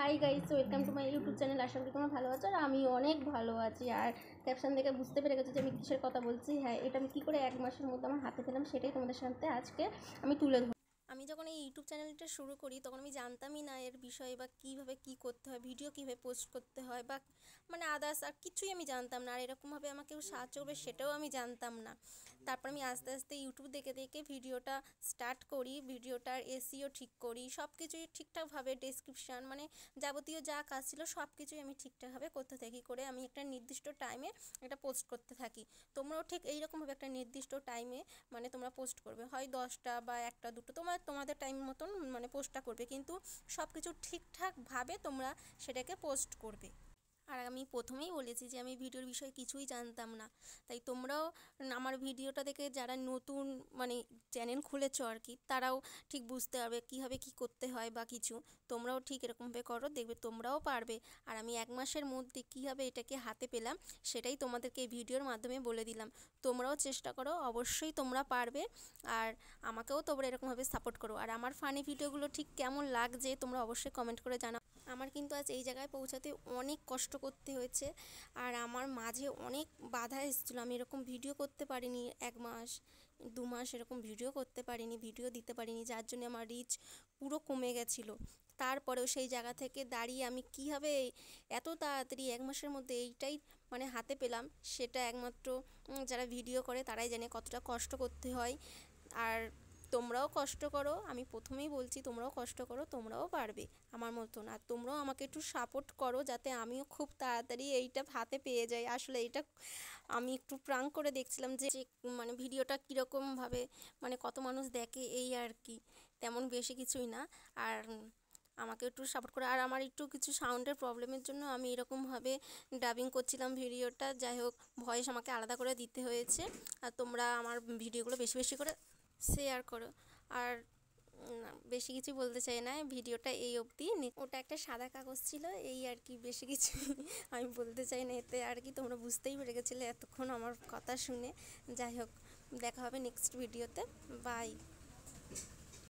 High guys, welcome to my YouTube channel. আশা করি তোমরা ভালো আছো আর আমি অনেক ভালো আছি। আর ক্যাপশন দেখে বুঝতে পেরে গেছো যে আমি কিসের কথা বলছি। হ্যাঁ, এটা আমি কী করে 1 মাসের মধ্যে আমার হাতে পেলাম সেটাই তোমাদের সাথে আজকে আমি তুলে ধরবো। আমি যখন এই ইউটিউব চ্যানেলটা শুরু করি তখন আমি জানতামই না এর বিষয়ে বা কীভাবে কী করতে হয়, ভিডিও কীভাবে পোস্ট করতে হয় বা মানে আদার্স আর কিছুই আমি জানতাম না। আর এরকমভাবে আমাকে কেউ সাহায্য করবে সেটাও আমি জানতাম না। তারপর আমি আস্তে আস্তে ইউটিউব দেখে দেখে ভিডিওটা স্টার্ট করি, ভিডিওটার এসইও ঠিক করি, সব কিছুই ঠিকঠাকভাবে ডেসক্রিপশান মানে যাবতীয় যা কাজ ছিল সব কিছুই আমি ঠিকঠাকভাবে করতে থাকি, করে আমি একটা নির্দিষ্ট টাইমে একটা পোস্ট করতে থাকি। তোমরাও ঠিক এইরকমভাবে একটা নির্দিষ্ট টাইমে মানে তোমরা পোস্ট করবে, হয় 10টা বা 1টা 2টো তোমাদের টাইম মতন মানে পোস্টটা করবে, কিন্তু সব কিছু ঠিকঠাকভাবে তোমরা সেটাকে পোস্ট করবে। আর আমি প্রথমেই বলেছি যে আমি ভিডিওর বিষয়ে কিছুই জানতাম না, তাই তোমরাও আমার ভিডিওটা দেখে যারা নতুন মানে চ্যানেল খুলেছো আর কি, তারাও ঠিক বুঝতে পারবে কীভাবে কী করতে হয় বা কিছু। তোমরাও ঠিক এরকমভাবে করো, দেখবে তোমরাও পারবে। আর আমি 1 মাসের মধ্যে কীভাবে এটাকে হাতে পেলাম সেটাই তোমাদেরকে এই ভিডিওর মাধ্যমে বলে দিলাম। তোমরাও চেষ্টা করো, অবশ্যই তোমরা পারবে। আর আমাকেও তোমরা এরকমভাবে সাপোর্ট করো। আর আমার ফানি ভিডিওগুলো ঠিক কেমন লাগছে তোমরা অবশ্যই কমেন্ট করে জানাও। আমার কিন্তু আজ এই জায়গায় পৌঁছাতে অনেক কষ্ট করতে হয়েছে, আর আমার মাঝে অনেক বাধা এসেছিলো। আমি এরকম ভিডিও করতে পারিনি, 1 মাস 2 মাস এরকম ভিডিও করতে পারিনি, ভিডিও দিতে পারিনি, যার জন্য আমার রিচ পুরো কমে গেছিলো। তারপরেও সেই জায়গা থেকে দাঁড়িয়ে আমি কীভাবে এত তাড়াতাড়ি 1 মাসের মধ্যে এইটাই মানে হাতে পেলাম, সেটা একমাত্র যারা ভিডিও করে তারাই জানে কতটা কষ্ট করতে হয়। আর তোমরাও কষ্ট করো, আমি প্রথমেই বলছি তোমরাও কষ্ট করো, তোমরাও পারবে আমার মতন। আর তোমরাও আমাকে একটু সাপোর্ট করো যাতে আমিও খুব তাড়াতাড়ি এইটা হাতে পেয়ে যাই। আসলে এটা আমি একটু প্রাঙ্ক করে দেখছিলাম যে মানে ভিডিওটা কীরকমভাবে মানে কত মানুষ দেখে, এই আর কি, তেমন বেশি কিছুই না। আর আমাকে একটু সাপোর্ট করে। আর আমার একটু কিছু সাউন্ডের প্রবলেমের জন্য আমি এরকমভাবে ডাবিং করছিলাম ভিডিওটা, যাই হোক ভয়েস আমাকে আলাদা করে দিতে হয়েছে। আর তোমরা আমার ভিডিওগুলো বেশি বেশি করে শেয়ার করো। আর বেশি কিছু বলতে চাই না, ভিডিওটা এই অবধি। ওটা একটা সাদা কাগজ ছিল, এই আর কি, বেশি কিছু আমি বলতে চাই না এতে আর কি। তোমরা বুঝতেই পেরে গেছিলে এতক্ষণ আমার কথা শুনে। যাই হোক, দেখা হবে নেক্সট ভিডিওতে। বাই।